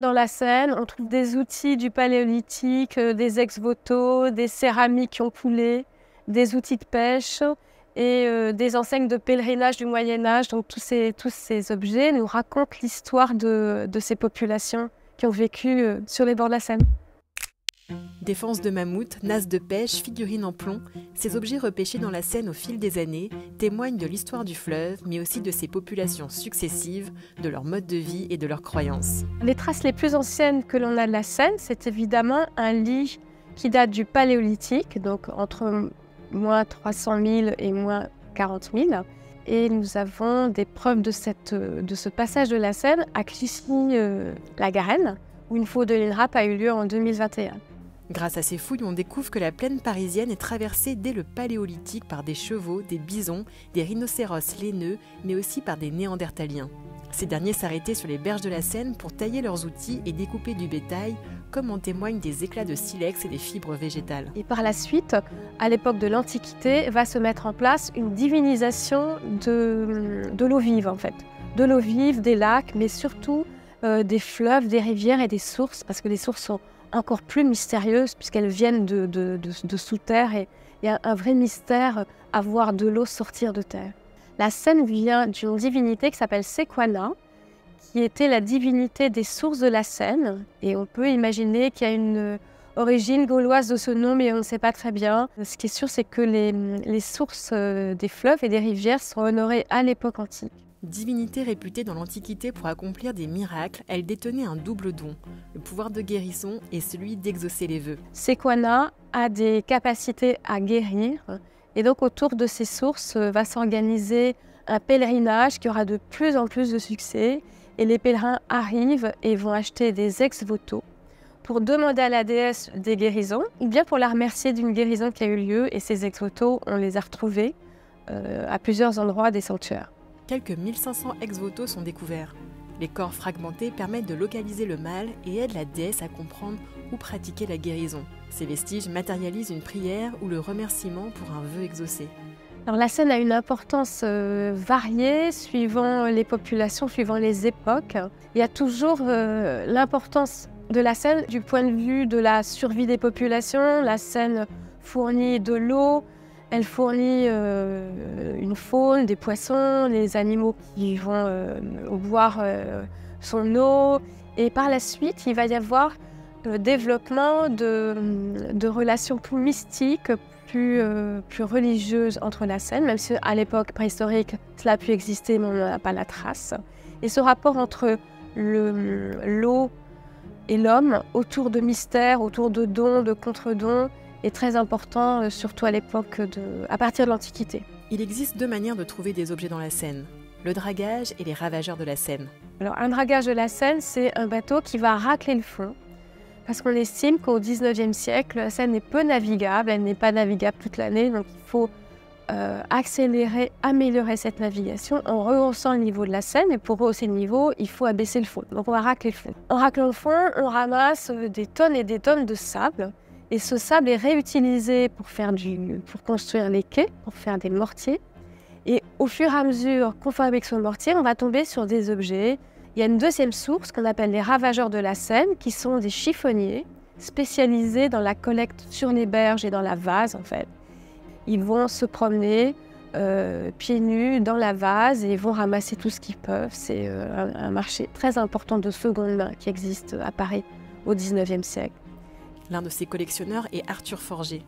Dans la Seine, on trouve des outils du Paléolithique, des ex-voto, des céramiques qui ont coulé, des outils de pêche et des enseignes de pèlerinage du Moyen-Âge. Donc tous ces objets nous racontent l'histoire de ces populations qui ont vécu sur les bords de la Seine. Défense de mammouth, nasse de pêche, figurines en plomb, ces objets repêchés dans la Seine au fil des années témoignent de l'histoire du fleuve, mais aussi de ses populations successives, de leur mode de vie et de leurs croyances. Les traces les plus anciennes que l'on a de la Seine, c'est évidemment un lit qui date du Paléolithique, donc entre moins 300 000 et moins 40 000. Et nous avons des preuves de ce passage de la Seine à Clichy-la-Garenne, où une fouille de l'INRAP a eu lieu en 2021. Grâce à ces fouilles, on découvre que la plaine parisienne est traversée dès le Paléolithique par des chevaux, des bisons, des rhinocéros laineux, mais aussi par des néandertaliens. Ces derniers s'arrêtaient sur les berges de la Seine pour tailler leurs outils et découper du bétail, comme en témoignent des éclats de silex et des fibres végétales. Et par la suite, à l'époque de l'Antiquité, va se mettre en place une divinisation de l'eau vive, en fait. De l'eau vive, des lacs, mais surtout des fleuves, des rivières et des sources, parce que les sources sont encore plus mystérieuses puisqu'elles viennent de sous terre et il y a un vrai mystère à voir de l'eau sortir de terre. La Seine vient d'une divinité qui s'appelle Sequana, qui était la divinité des sources de la Seine, et on peut imaginer qu'il y a une origine gauloise de ce nom, mais on ne sait pas très bien. Ce qui est sûr, c'est que les sources des fleuves et des rivières sont honorées à l'époque antique. Divinité réputée dans l'Antiquité pour accomplir des miracles, elle détenait un double don, le pouvoir de guérison et celui d'exaucer les vœux. Sequana a des capacités à guérir, et donc autour de ces sources va s'organiser un pèlerinage qui aura de plus en plus de succès, et les pèlerins arrivent et vont acheter des ex-voto pour demander à la déesse des guérisons, ou bien pour la remercier d'une guérison qui a eu lieu, et ces ex-voto, on les a retrouvés à plusieurs endroits des sanctuaires. Quelques 1500 ex-voto sont découverts. Les corps fragmentés permettent de localiser le mal et aident la déesse à comprendre où pratiquer la guérison. Ces vestiges matérialisent une prière ou le remerciement pour un vœu exaucé. Alors, la Seine a une importance variée suivant les populations, suivant les époques. Il y a toujours l'importance de la Seine du point de vue de la survie des populations. La Seine fournit de l'eau, elle fournit une faune, des poissons, les animaux qui vont boire son eau. Et par la suite, il va y avoir le développement de relations plus mystiques, plus religieuses entre la Seine, même si à l'époque préhistorique, cela a pu exister, mais on n'en a pas la trace. Et ce rapport entre l'eau et l'homme, autour de mystères, autour de dons, de contre-dons, est très important, surtout à partir de l'Antiquité. Il existe deux manières de trouver des objets dans la Seine, le dragage et les ravageurs de la Seine. Alors, un dragage de la Seine, c'est un bateau qui va racler le fond, parce qu'on estime qu'au XIXe siècle, la Seine est peu navigable, elle n'est pas navigable toute l'année, donc il faut accélérer, améliorer cette navigation en rehaussant le niveau de la Seine, et pour rehausser le niveau, il faut abaisser le fond. Donc on va racler le fond. En raclant le fond, on ramasse des tonnes et des tonnes de sable, et ce sable est réutilisé pour construire les quais, pour faire des mortiers. Et au fur et à mesure qu'on fabrique son mortier, on va tomber sur des objets. Il y a une deuxième source qu'on appelle les ravageurs de la Seine, qui sont des chiffonniers spécialisés dans la collecte sur les berges et dans la vase, en fait. Ils vont se promener pieds nus dans la vase et vont ramasser tout ce qu'ils peuvent. C'est un marché très important de seconde main qui existe à Paris au XIXe siècle. L'un de ces collectionneurs est Arthur Forget.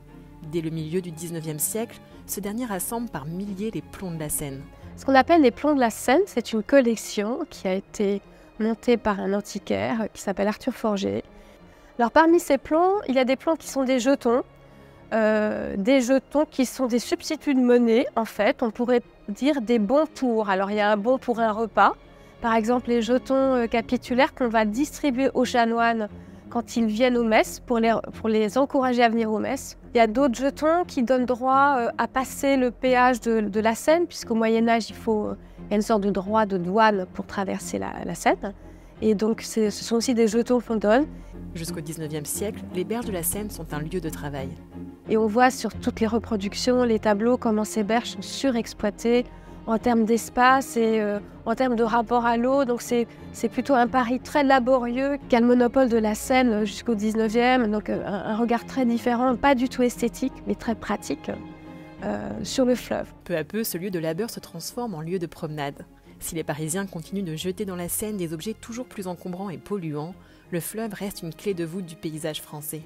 Dès le milieu du XIXe siècle, ce dernier rassemble par milliers les plombs de la Seine. Ce qu'on appelle les plombs de la Seine, c'est une collection qui a été montée par un antiquaire qui s'appelle Arthur Forget. Alors parmi ces plombs, il y a des plombs qui sont des jetons qui sont des substituts de monnaie, en fait. On pourrait dire des bons pour. Alors il y a un bon pour un repas. Par exemple, les jetons capitulaires qu'on va distribuer aux chanoines quand ils viennent aux messes, pour les encourager à venir aux messes. Il y a d'autres jetons qui donnent droit à passer le péage de la Seine, puisqu'au Moyen-Âge, il y a une sorte de droit de douane pour traverser la Seine. Et donc, ce sont aussi des jetons qu'on donne. Jusqu'au XIXe siècle, les berges de la Seine sont un lieu de travail. Et on voit sur toutes les reproductions, les tableaux, comment ces berges sont surexploitées en termes d'espace et en termes de rapport à l'eau. Donc c'est plutôt un Paris très laborieux qui a le monopole de la Seine jusqu'au 19e. Donc un regard très différent, pas du tout esthétique, mais très pratique sur le fleuve. Peu à peu, ce lieu de labeur se transforme en lieu de promenade. Si les Parisiens continuent de jeter dans la Seine des objets toujours plus encombrants et polluants, le fleuve reste une clé de voûte du paysage français.